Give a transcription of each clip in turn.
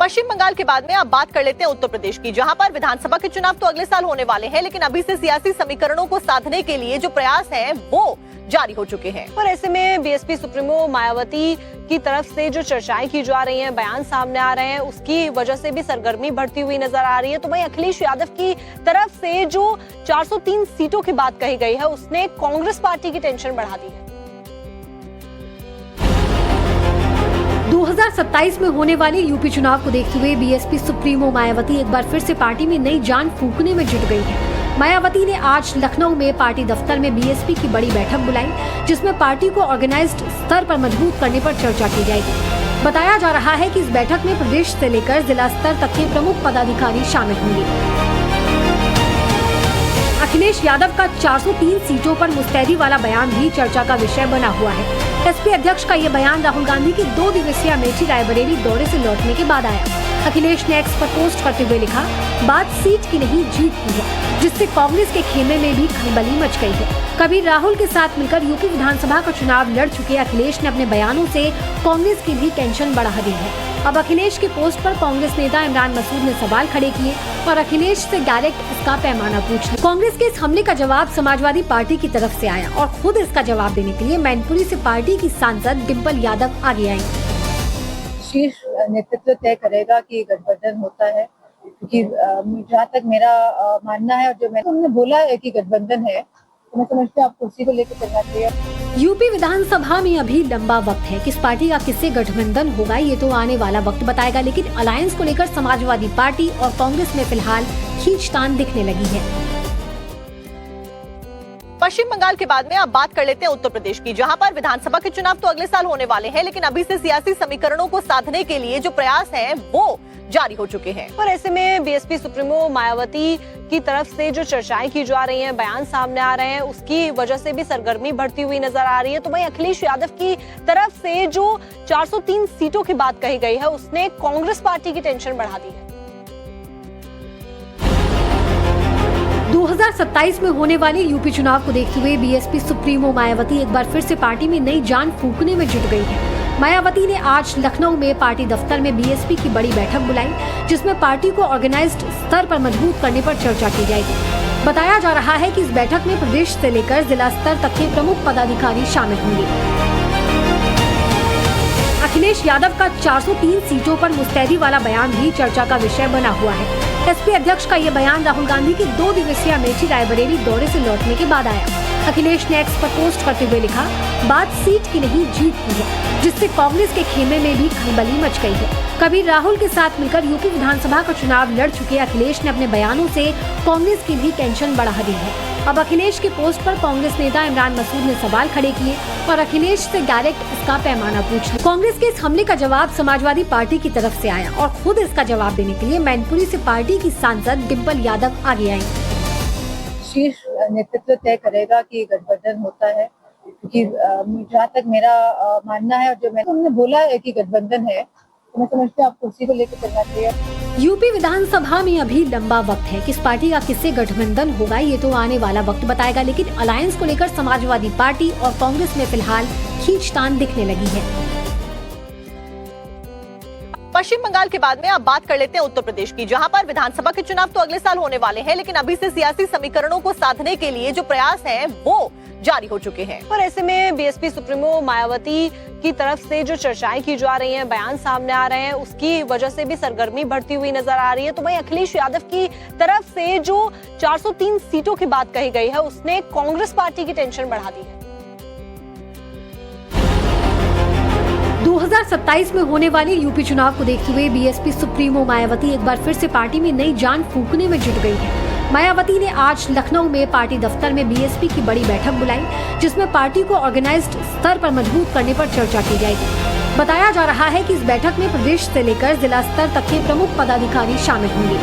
पश्चिम बंगाल के बाद में अब बात कर लेते हैं उत्तर प्रदेश की, जहां पर विधानसभा के चुनाव तो अगले साल होने वाले हैं, लेकिन अभी से सियासी समीकरणों को साधने के लिए जो प्रयास हैं वो जारी हो चुके हैं। और ऐसे में बीएसपी सुप्रीमो मायावती की तरफ से जो चर्चाएं की जा रही हैं, बयान सामने आ रहे हैं, उसकी वजह से भी सरगर्मी बढ़ती हुई नजर आ रही है। तो वहीं अखिलेश यादव की तरफ से जो 403 सीटों की बात कही गई है, उसने कांग्रेस पार्टी की टेंशन बढ़ा दी है। 2027 में होने वाले यूपी चुनाव को देखते हुए बीएसपी सुप्रीमो मायावती एक बार फिर से पार्टी में नई जान फूंकने में जुट गई है। मायावती ने आज लखनऊ में पार्टी दफ्तर में बीएसपी की बड़ी बैठक बुलाई, जिसमें पार्टी को ऑर्गेनाइज्ड स्तर पर मजबूत करने पर चर्चा की जाएगी। बताया जा रहा है कि इस बैठक में प्रदेश से लेकर जिला स्तर तक के प्रमुख पदाधिकारी शामिल होंगे। अखिलेश यादव का 403 सीटों पर मुस्तैदी वाला बयान भी चर्चा का विषय बना हुआ है। एसपी अध्यक्ष का ये बयान राहुल गांधी की 2 दिवसीय अमेठी रायबरेली दौरे से लौटने के बाद आया। अखिलेश ने एक्स पर पोस्ट करते हुए लिखा, बात सीट की नहीं जीत की है, जिससे कांग्रेस के खेमे में भी खलबली मच गई है। कभी राहुल के साथ मिलकर यूपी विधानसभा का चुनाव लड़ चुके अखिलेश ने अपने बयानों से कांग्रेस की भी टेंशन बढ़ा दी है। अब अखिलेश के पोस्ट पर कांग्रेस नेता इमरान मसूद ने सवाल खड़े किए और अखिलेश से डायरेक्ट इसका पैमाना पूछ लिया। कांग्रेस के इस हमले का जवाब समाजवादी पार्टी की तरफ से आया और खुद इसका जवाब देने के लिए मैनपुरी से पार्टी की सांसद डिम्पल यादव आगे आई। शीर्ष नेतृत्व तय करेगा कि गठबंधन होता है, क्योंकि जहाँ तक मेरा मानना है और जो मैंने बोला है कि गठबंधन है, तो मैं समझती हूँ आपको उसी को लेकर चलना चाहिए। यूपी विधानसभा में अभी लंबा वक्त है। किस पार्टी का किससे गठबंधन होगा ये तो आने वाला वक्त बताएगा, लेकिन अलायंस को लेकर समाजवादी पार्टी और कांग्रेस में फिलहाल खींचतान दिखने लगी है। पश्चिम बंगाल के बाद में अब बात कर लेते हैं उत्तर प्रदेश की, जहां पर विधानसभा के चुनाव तो अगले साल होने वाले हैं, लेकिन अभी से सियासी समीकरणों को साधने के लिए जो प्रयास हैं वो जारी हो चुके हैं। और ऐसे में बीएसपी सुप्रीमो मायावती की तरफ से जो चर्चाएं की जा रही हैं, बयान सामने आ रहे हैं, उसकी वजह से भी सरगर्मी बढ़ती हुई नजर आ रही है। तो वहीं अखिलेश यादव की तरफ से जो 403 सीटों की बात कही गई है, उसने कांग्रेस पार्टी की टेंशन बढ़ा दी है। 2027 में होने वाले यूपी चुनाव को देखते हुए बीएसपी सुप्रीमो मायावती एक बार फिर से पार्टी में नई जान फूंकने में जुट गई है। मायावती ने आज लखनऊ में पार्टी दफ्तर में बीएसपी की बड़ी बैठक बुलाई, जिसमें पार्टी को ऑर्गेनाइज्ड स्तर पर मजबूत करने पर चर्चा की जाएगी। बताया जा रहा है कि इस बैठक में प्रदेश से लेकर जिला स्तर तक के प्रमुख पदाधिकारी शामिल होंगे। अखिलेश यादव का 403 सीटों पर मुस्तैदी वाला बयान भी चर्चा का विषय बना हुआ है। एसपी अध्यक्ष का ये बयान राहुल गांधी की 2 दिवसीय अमेठी रायबरेली दौरे से लौटने के बाद आया। अखिलेश ने एक्स पर पोस्ट करते हुए लिखा, बात सीट की नहीं जीत की है, जिससे कांग्रेस के खेमे में भी खलबली मच गई है। कभी राहुल के साथ मिलकर यूपी विधानसभा का चुनाव लड़ चुके अखिलेश ने अपने बयानों से कांग्रेस की भी टेंशन बढ़ा दी है। अब अखिलेश के पोस्ट पर कांग्रेस नेता इमरान मसूद ने सवाल खड़े किए और अखिलेश से डायरेक्ट इसका पैमाना पूछ लिया। कांग्रेस के इस हमले का जवाब समाजवादी पार्टी की तरफ से आया और खुद इसका जवाब देने के लिए मैनपुरी से पार्टी की सांसद डिम्पल यादव आगे आई। शीर्ष नेतृत्व तय करेगा कि गठबंधन होता है, क्योंकि जहाँ तक मेरा मानना है और जो मैंने बोला है कि गठबंधन है, तो मैं समझती हूँ आपको उसी को लेकर चलना चाहिए। यूपी विधानसभा में अभी लंबा वक्त है। किस पार्टी का किससे गठबंधन होगा ये तो आने वाला वक्त बताएगा, लेकिन अलायंस को लेकर समाजवादी पार्टी और कांग्रेस में फिलहाल खींचतान दिखने लगी है। पश्चिम बंगाल के बाद में अब बात कर लेते हैं उत्तर प्रदेश की, जहां पर विधानसभा के चुनाव तो अगले साल होने वाले हैं, लेकिन अभी से सियासी समीकरणों को साधने के लिए जो प्रयास हैं वो जारी हो चुके हैं। और ऐसे में बीएसपी सुप्रीमो मायावती की तरफ से जो चर्चाएं की जा रही हैं, बयान सामने आ रहे हैं, उसकी वजह से भी सरगर्मी बढ़ती हुई नजर आ रही है। तो वहीं अखिलेश यादव की तरफ से जो 403 सीटों की बात कही गई है, उसने कांग्रेस पार्टी की टेंशन बढ़ा दी है। 2027 में होने वाले यूपी चुनाव को देखते हुए बीएसपी सुप्रीमो मायावती एक बार फिर से पार्टी में नई जान फूंकने में जुट गई है। मायावती ने आज लखनऊ में पार्टी दफ्तर में बीएसपी की बड़ी बैठक बुलाई, जिसमें पार्टी को ऑर्गेनाइज्ड स्तर पर मजबूत करने पर चर्चा की जाएगी। बताया जा रहा है कि इस बैठक में प्रदेश से लेकर जिला स्तर तक के प्रमुख पदाधिकारी शामिल होंगे।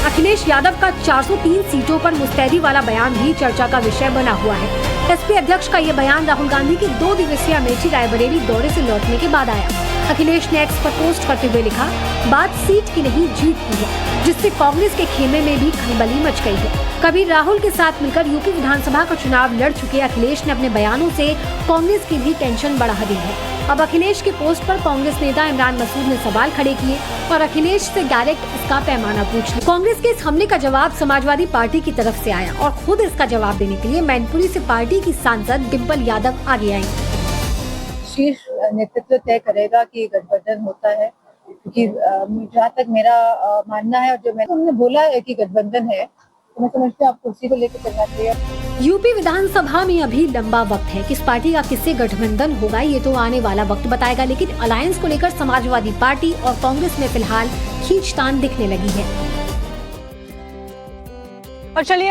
अखिलेश यादव का 403 सीटों पर मुस्तैदी वाला बयान भी चर्चा का विषय बना हुआ है। एसपी अध्यक्ष का ये बयान राहुल गांधी की 2 दिवसीय अमेठी रायबरेली दौरे से लौटने के बाद आया। अखिलेश ने एक्स पर पोस्ट करते हुए लिखा, बात सीट की नहीं जीत की है, जिससे कांग्रेस के खेमे में भी खलबली मच गई है। कभी राहुल के साथ मिलकर यूपी विधानसभा का चुनाव लड़ चुके अखिलेश ने अपने बयानों से कांग्रेस की भी टेंशन बढ़ा दी है। अब अखिलेश के पोस्ट पर कांग्रेस नेता इमरान मसूद ने सवाल खड़े किए और अखिलेश से डायरेक्ट इसका पैमाना पूछ लिया। कांग्रेस के इस हमले का जवाब समाजवादी पार्टी की तरफ से आया और खुद इसका जवाब देने के लिए मैनपुरी से पार्टी की सांसद डिम्पल यादव आगे आई। शीर्ष नेतृत्व तय करेगा कि गठबंधन होता है, क्योंकि जहाँ तक मेरा मानना है और जो मैंने बोला है कि गठबंधन है, तो मैं समझती हूँ आपको उसी को लेकर चलना चाहिए। यूपी विधानसभा में अभी लंबा वक्त है। किस पार्टी का किससे गठबंधन होगा ये तो आने वाला वक्त बताएगा, लेकिन अलायंस को लेकर समाजवादी पार्टी और कांग्रेस में फिलहाल खींचतान दिखने लगी है। और चलिए